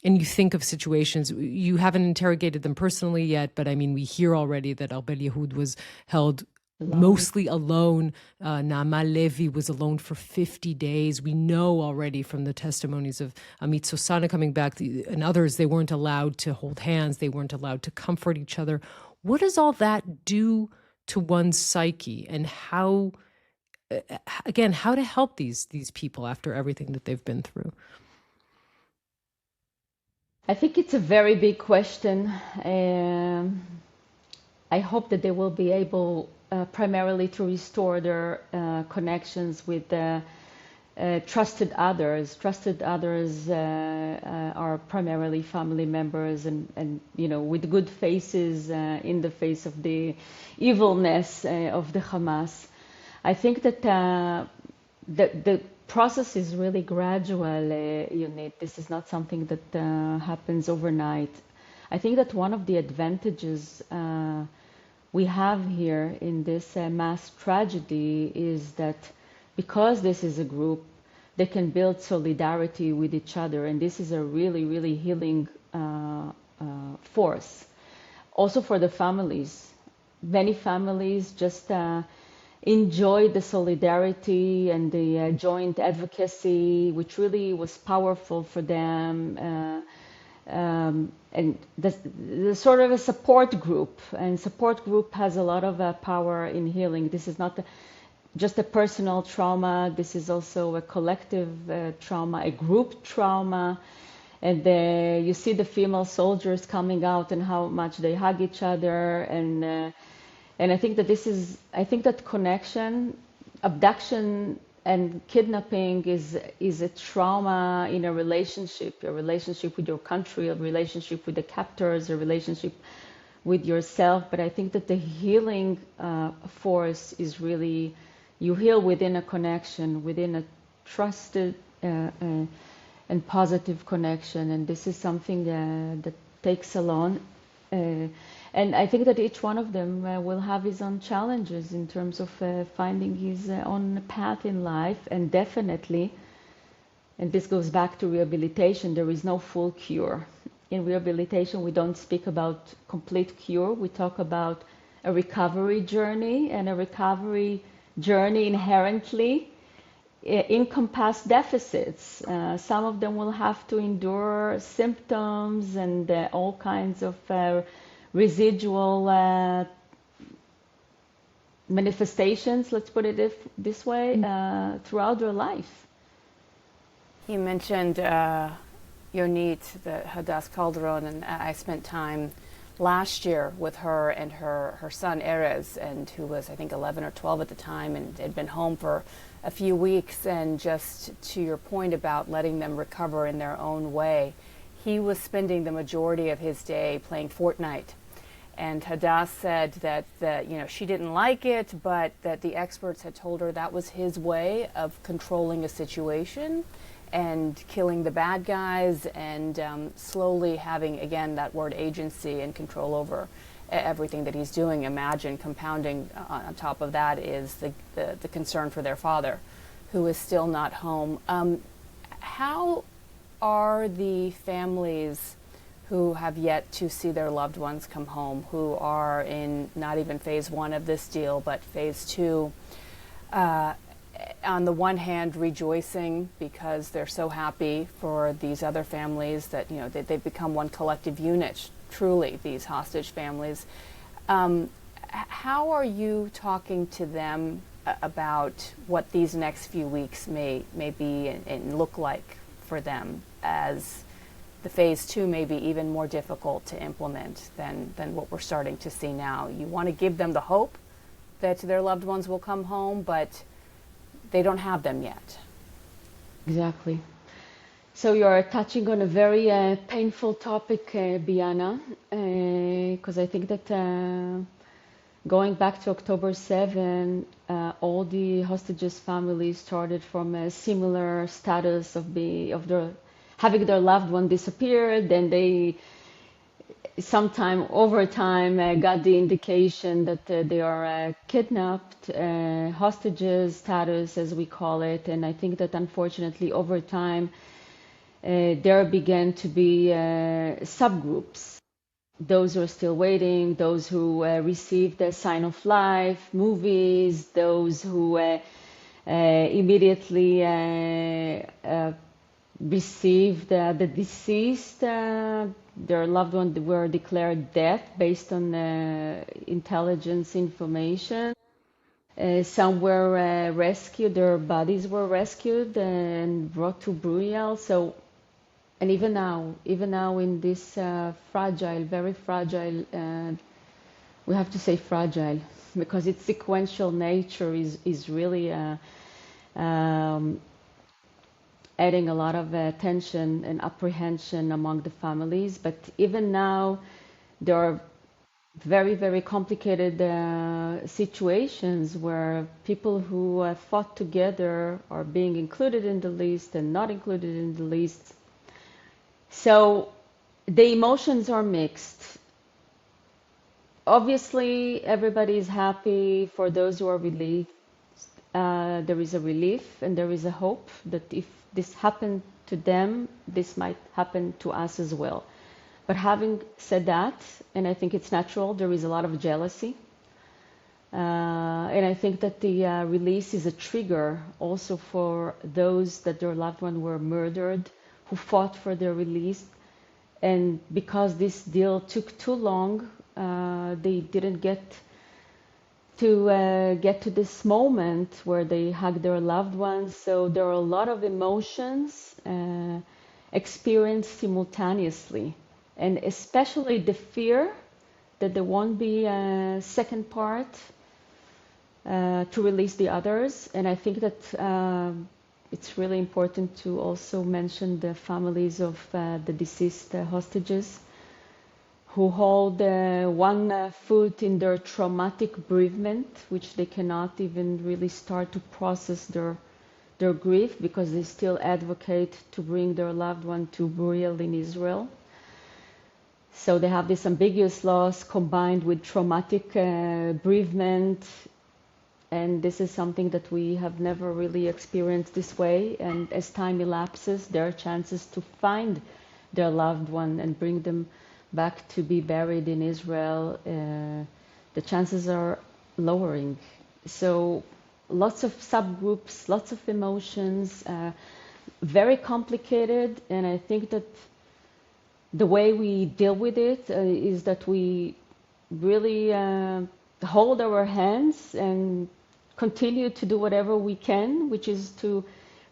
And you think of situations, you haven't interrogated them personally yet, but I mean, we hear already that Arbel Yehud was held mostly alone. Naama Levi was alone for 50 days. We know already from the testimonies of Amit Sosana coming back and others, they weren't allowed to hold hands. They weren't allowed to comfort each other. What does all that do to one's psyche, and how to help these people after everything that they've been through? I think it's a very big question. I hope that they will be able primarily to restore their connections with trusted others. Trusted others are primarily family members, and with good faces in the face of the evilness of the Hamas. I think that the process is really gradual, Yonit. This is not something that happens overnight. I think that one of the advantages we have here in this mass tragedy is that because this is a group, they can build solidarity with each other, and this is a really, really healing force. Also for the families. Many families just enjoy the solidarity and the joint advocacy, which really was powerful for them. And the sort of a support group, and support group has a lot of power in healing. This is not just a personal trauma. This is also a collective trauma, a group trauma. And you see the female soldiers coming out and how much they hug each other. And I think that connection, abduction and kidnapping is a trauma in a relationship with your country, a relationship with the captors, a relationship with yourself. But I think that the healing force is really, you heal within a connection, within a trusted and positive connection. And this is something that takes a lot. And I think that each one of them will have his own challenges in terms of finding his own path in life. And definitely, and this goes back to rehabilitation, there is no full cure. In rehabilitation, we don't speak about complete cure. We talk about a recovery journey, and a recovery journey inherently encompass deficits. Some of them will have to endure symptoms and all kinds of residual manifestations, let's put it this way, throughout their life. You mentioned Yonit, the Hadas Calderon, and I spent time last year with her and her son Erez, and who was I think 11 or 12 at the time, and had been home for a few weeks. And just to your point about letting them recover in their own way, he was spending the majority of his day playing Fortnite And Hadass said that she didn't like it, but that the experts had told her that was his way of controlling a situation and killing the bad guys and slowly having, again, that word agency and control over everything that he's doing. Imagine compounding on top of that is the concern for their father, who is still not home. How are the families who have yet to see their loved ones come home, who are in not even phase one of this deal, but phase two, on the one hand rejoicing because they're so happy for these other families that they've become one collective unit, truly, these hostage families. How are you talking to them about what these next few weeks may be and look like for them, as the phase two may be even more difficult to implement than what we're starting to see now? You want to give them the hope that their loved ones will come home, but they don't have them yet. Exactly. So you are touching on a very painful topic, Bianna, because I think that going back to October 7, all the hostages' families started from a similar status of having their loved one disappear. Then they sometime over time got the indication that they are kidnapped, hostages status as we call it. And I think that unfortunately over time there began to be subgroups. Those who are still waiting, those who received the sign of life, movies, those who immediately received the deceased, their loved ones were declared dead based on intelligence information. Some were rescued, their bodies were rescued and brought to burial. So, and even now in this fragile, very fragile, we have to say fragile because its sequential nature is really adding a lot of tension and apprehension among the families. But even now, there are very, very complicated situations where people who fought together are being included in the list and not included in the list. So the emotions are mixed. Obviously, everybody is happy for those who are relieved. There is a relief and there is a hope that if this happened to them, this might happen to us as well. But having said that, and I think it's natural, there is a lot of jealousy. And I think that the release is a trigger also for those that their loved ones were murdered, who fought for their release. And because this deal took too long, they didn't get to this moment where they hug their loved ones. So there are a lot of emotions experienced simultaneously, and especially the fear that there won't be a second part to release the others. And I think that it's really important to also mention the families of the deceased hostages who hold one foot in their traumatic bereavement, which they cannot even really start to process their grief because they still advocate to bring their loved one to burial in Israel. So they have this ambiguous loss combined with traumatic bereavement, and this is something that we have never really experienced this way. And as time elapses, there are chances to find their loved one and bring them back to be buried in Israel. The chances are lowering. So lots of subgroups, lots of emotions, very complicated. And I think that the way we deal with it is that we really hold our hands and continue to do whatever we can, which is to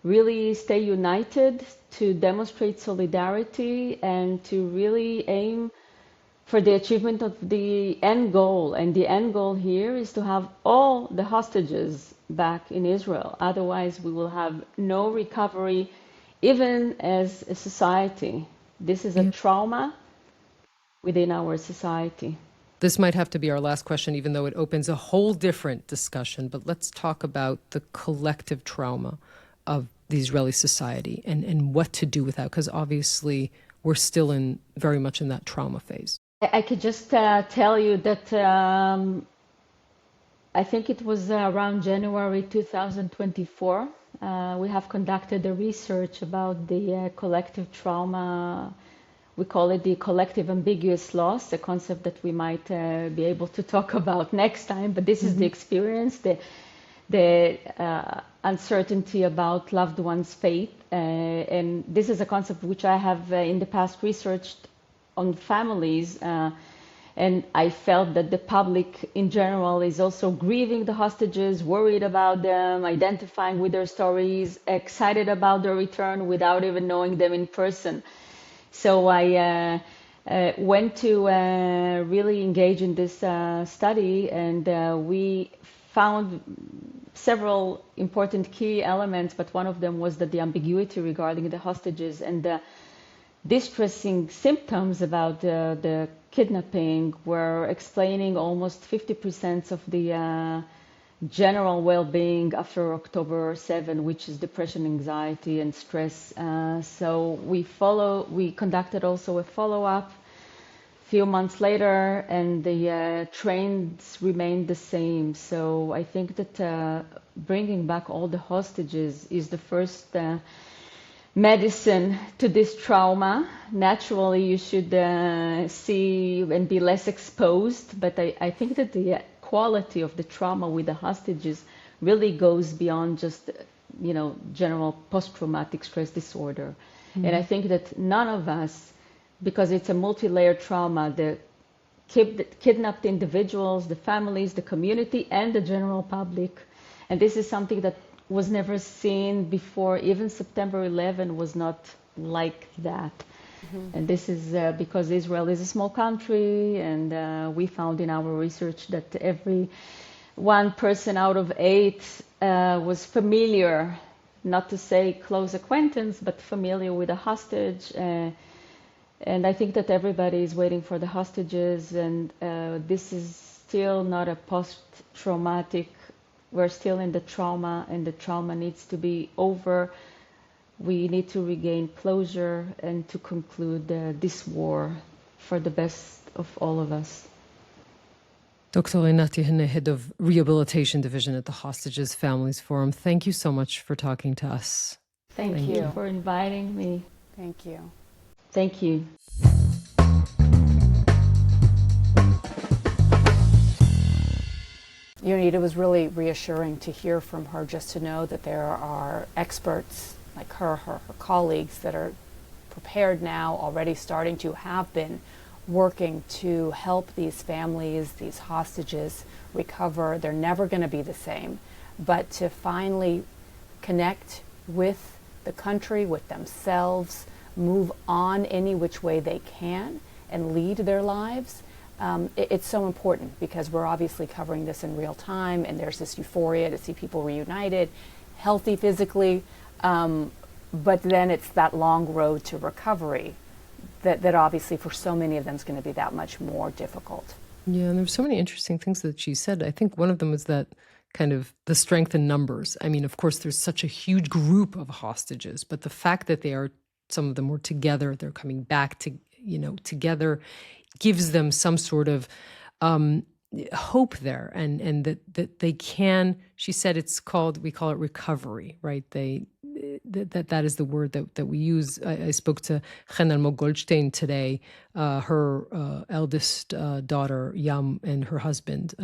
really stay united, to demonstrate solidarity, and to really aim for the achievement of the end goal. And the end goal here is to have all the hostages back in Israel. Otherwise, we will have no recovery, even as a society. This is a trauma within our society. This might have to be our last question, even though it opens a whole different discussion. But let's talk about the collective trauma of the Israeli society and what to do with that, because obviously we're still very much in that trauma phase. I could just tell you that I think it was around January 2024. We have conducted a research about the collective trauma. We call it the collective ambiguous loss, a concept that we might be able to talk about next time. But this is the experience, the uncertainty about loved one's fate. And this is a concept which I have in the past researched on families. And I felt that the public in general is also grieving the hostages, worried about them, identifying with their stories, excited about their return without even knowing them in person. So I went to really engage in this study, and we found several important key elements, but one of them was that the ambiguity regarding the hostages and the distressing symptoms about the kidnapping were explaining almost 50% of the general well-being after October 7, which is depression, anxiety, and stress. So we conducted also a follow-up a few months later, and the trends remained the same. So I think that bringing back all the hostages is the first medicine to this trauma. Naturally, you should see and be less exposed, but I think that the quality of the trauma with the hostages really goes beyond just, general post-traumatic stress disorder. Mm-hmm. And I think that none of us, because it's a multi-layered trauma, the kidnapped individuals, the families, the community, and the general public, and this is something that was never seen before. Even September 11 was not like that. Mm-hmm. And this is because Israel is a small country, and we found in our research that every one person out of 8 was familiar, not to say close acquaintance, but familiar with a hostage. And I think that everybody is waiting for the hostages, and this is still not a post-traumatic. We're still in the trauma, and the trauma needs to be over. We need to regain closure and to conclude this war for the best of all of us. Dr. Einat Yehene, Head of Rehabilitation Division at the Hostages Families Forum, thank you so much for talking to us. Thank you for inviting me. Thank you. Thank you. Yonit, it was really reassuring to hear from her, just to know that there are experts like her colleagues that are prepared now, already starting to have been working to help these families, these hostages recover. They're never going to be the same, but to finally connect with the country, with themselves, move on any which way they can and lead their lives. It's so important because we're obviously covering this in real time, and there's this euphoria to see people reunited, healthy physically, but then it's that long road to recovery that obviously for so many of them is going to be that much more difficult. Yeah, and there's so many interesting things that she said. I think one of them was that kind of the strength in numbers. I mean, of course, there's such a huge group of hostages, but the fact that some of them were together, they're coming back to, together, gives them some sort of hope there, and that they can. She said we call it recovery, right? That is the word that we use. I spoke to Mensch Goldstein today. Her eldest daughter Yam and her husband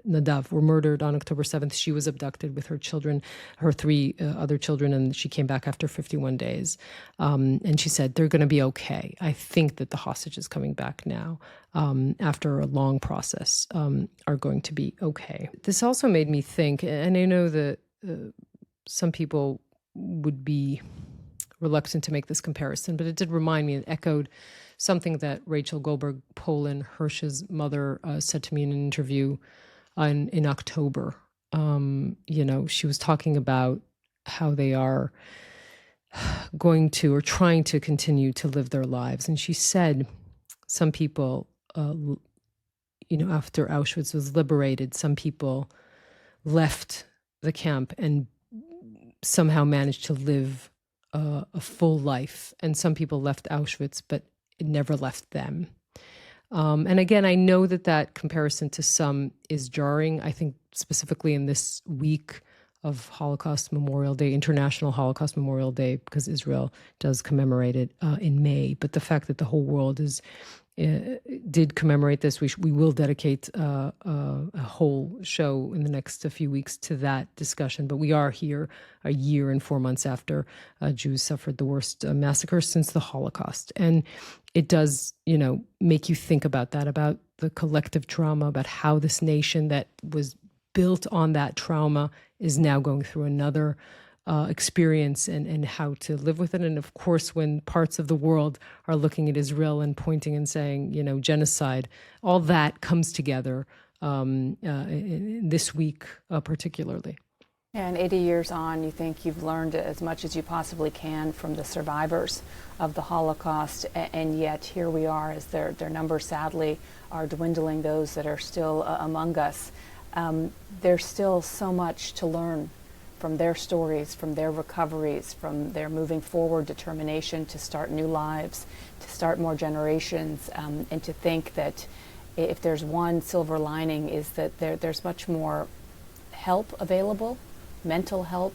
Nadav were murdered on October 7th. She was abducted with her children, her 3 other children, and she came back after 51 days. And she said they're going to be okay. I think that the hostages coming back now, after a long process, are going to be okay. This also made me think, and I know that some people would be reluctant to make this comparison, but it did remind me and echoed something that Rachel Goldberg Polin, Hirsch's mother, said to me in an interview in October. She was talking about how they are going to or trying to continue to live their lives. And she said some people after Auschwitz was liberated, some people left the camp and somehow managed to live a full life. And some people left Auschwitz, but it never left them. And again, I know that comparison to some is jarring. I think specifically in this week of Holocaust Memorial Day, International Holocaust Memorial Day, because Israel does commemorate it in May. But the fact that the whole world did commemorate this, we will dedicate a whole show in the next few weeks to that discussion. But we are here a year and 4 months after Jews suffered the worst massacre since the Holocaust. And it does, make you think about that, about the collective trauma, about how this nation that was built on that trauma is now going through another experience and how to live with it. And of course, when parts of the world are looking at Israel and pointing and saying, genocide, all that comes together this week particularly. And 80 years on, you think you've learned as much as you possibly can from the survivors of the Holocaust, and yet here we are as their numbers sadly are dwindling, those that are still among us. There's still so much to learn from their stories, from their recoveries, from their moving forward determination to start new lives, to start more generations, and to think that if there's one silver lining is that there's much more help available, mental help,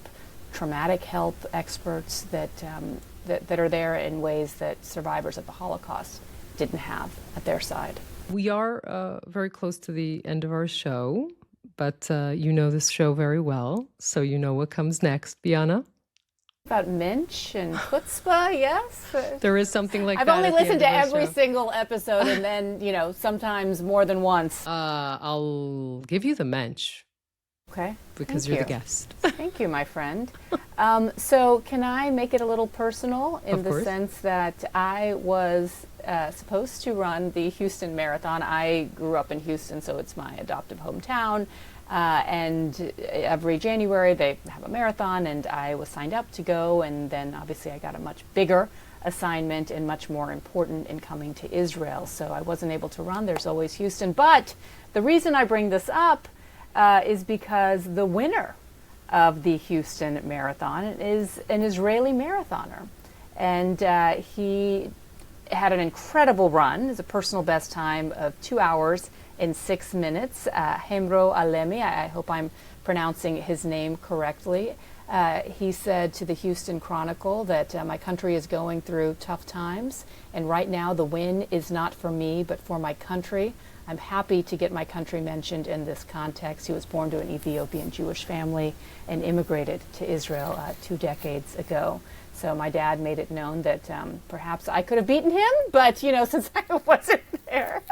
traumatic help, experts that are there in ways that survivors of the Holocaust didn't have at their side. We are very close to the end of our show, but you know this show very well, so you know what comes next. Bianna? About Mensch and chutzpah, yes? There is something like I've that. only listened to every single episode and then, sometimes more than once. I'll give you the Mensch. Okay. Because you're the guest. Thank you, my friend. So can I make it a little personal in the sense that I was supposed to run the Houston Marathon. I grew up in Houston, so it's my adoptive hometown. And every January they have a marathon, and I was signed up to go. And then obviously I got a much bigger assignment and much more important in coming to Israel. So I wasn't able to run. There's always Houston. But the reason I bring this up is because the winner of the Houston Marathon is an Israeli marathoner. And he had an incredible run. It's a personal best time of 2 hours and 6 minutes. Hemro Alemi, I hope I'm pronouncing his name correctly. He said to the Houston Chronicle that my country is going through tough times, and right now the win is not for me, but for my country. I'm happy to get my country mentioned in this context. He was born to an Ethiopian Jewish family and immigrated to Israel 2 decades ago. So my dad made it known that perhaps I could have beaten him, but since I wasn't there,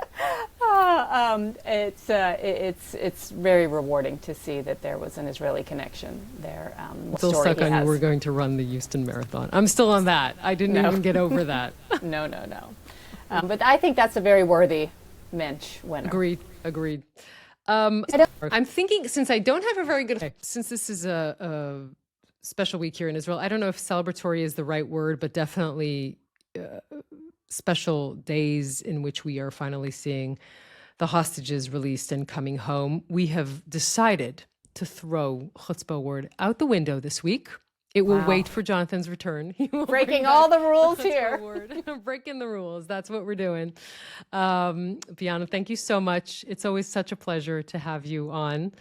it's very rewarding to see that there was an Israeli connection there. Still stuck on you were going to run the Houston Marathon. I'm still on that. I didn't even get over that. No. But I think that's a very worthy Mensch winner. Agreed. I'm thinking, since I don't have a very good, since this is a special week here in Israel, I don't know if celebratory is the right word, but definitely special days in which we are finally seeing the hostages released and coming home. We have decided to throw chutzpah word out the window this week. It will wait for Jonathan's return. Breaking all the rules here. Breaking the rules. That's what we're doing. Bianna, thank you so much. It's always such a pleasure to have you on.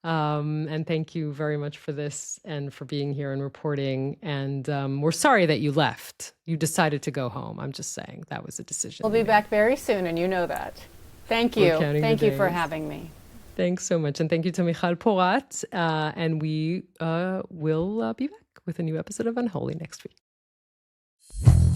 And thank you very much for this and for being here and reporting. And we're sorry that you left. You decided to go home. I'm just saying that was a decision. We'll be back very soon, and you know that. Thank you. Thank you for having me. Thanks so much. And thank you to Michal Porat. And we will be back with a new episode of Unholy next week.